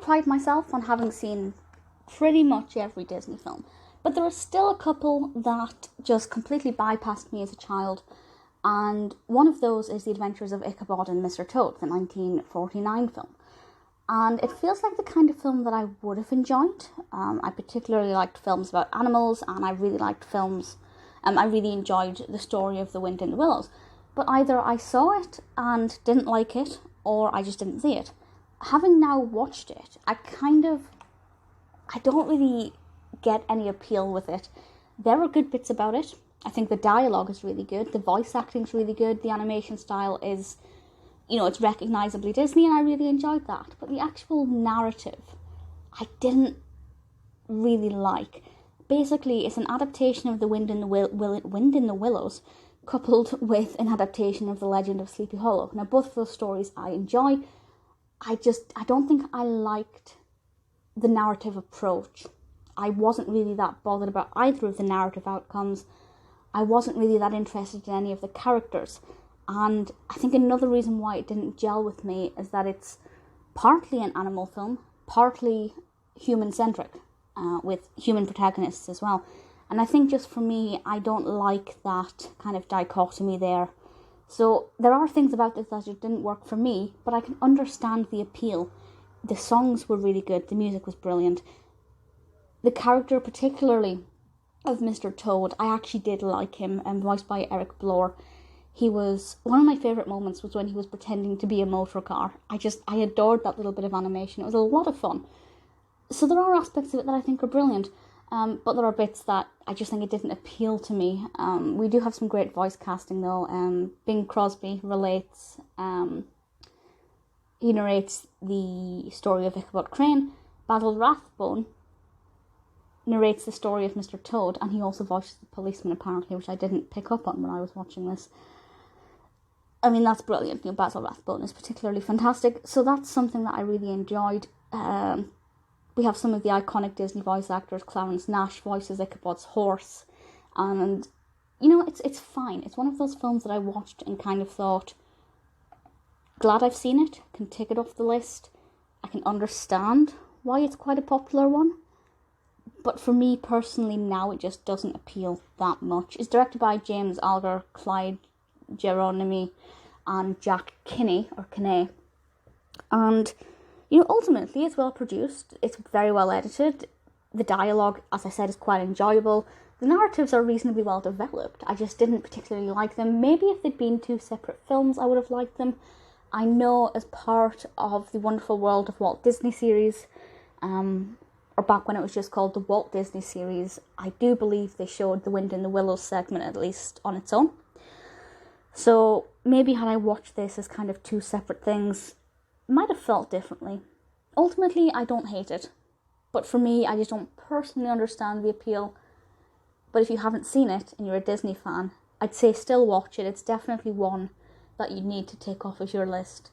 pride myself on having seen pretty much every Disney film, but there are still a couple that just completely bypassed me as a child, and one of those is The Adventures of Ichabod and Mr. Toad, the 1949 film. And it feels like the kind of film that I would have enjoyed. I particularly liked films about animals, and I really liked films. I really enjoyed the story of The Wind in the Willows. But either I saw it and didn't like it, or I just didn't see it. Having now watched it, I don't really get any appeal with it. There are good bits about it. I think the dialogue is really good. The voice acting is really good. The animation style is, it's recognisably Disney, and I really enjoyed that. But the actual narrative, I didn't really like. Basically, it's an adaptation of The Wind in the Wind in the Willows, coupled with an adaptation of The Legend of Sleepy Hollow. Now, both of those stories I enjoy. I don't think I liked the narrative approach. I wasn't really that bothered about either of the narrative outcomes. I wasn't really that interested in any of the characters. And I think another reason why it didn't gel with me is that it's partly an animal film, partly human-centric, with human protagonists as well. And I think just for me, I don't like that kind of dichotomy there. So there are things about this that just didn't work for me, but I can understand the appeal. The songs were really good, the music was brilliant. The character, particularly of Mr. Toad, I actually did like him, voiced by Eric Blore. He was, one of my favourite moments was when he was pretending to be a motor car. I adored that little bit of animation. It was a lot of fun. So there are aspects of it that I think are brilliant, but there are bits that I just think it didn't appeal to me. We do have some great voice casting though. Bing Crosby relates, he narrates the story of Ichabod Crane. Basil Rathbone narrates the story of Mr. Toad, and he also voices the policeman apparently, which I didn't pick up on when I was watching this. I mean, that's brilliant. Basil Rathbone is particularly fantastic, so that's something that I really enjoyed. We have some of the iconic Disney voice actors. Clarence Nash voices Ichabod's horse, and it's fine. It's one of those films that I watched and kind of thought, glad I've seen it, can tick it off the list. I can understand why it's quite a popular one. But for me personally now, it just doesn't appeal that much. It's directed by James Algar, Clyde, Geronimi, and Jack Kinney, or Kinney. And, ultimately it's well produced. It's very well edited. The dialogue, as I said, is quite enjoyable. The narratives are reasonably well developed. I just didn't particularly like them. Maybe if they'd been two separate films, I would have liked them. I know as part of the Wonderful World of Walt Disney series, or back when it was just called the Walt Disney series, I do believe they showed the Wind in the Willows segment at least on its own. So maybe had I watched this as kind of two separate things, it might have felt differently. Ultimately, I don't hate it. But for me, I just don't personally understand the appeal. But if you haven't seen it and you're a Disney fan, I'd say still watch it. It's definitely one that you need to take off of your list.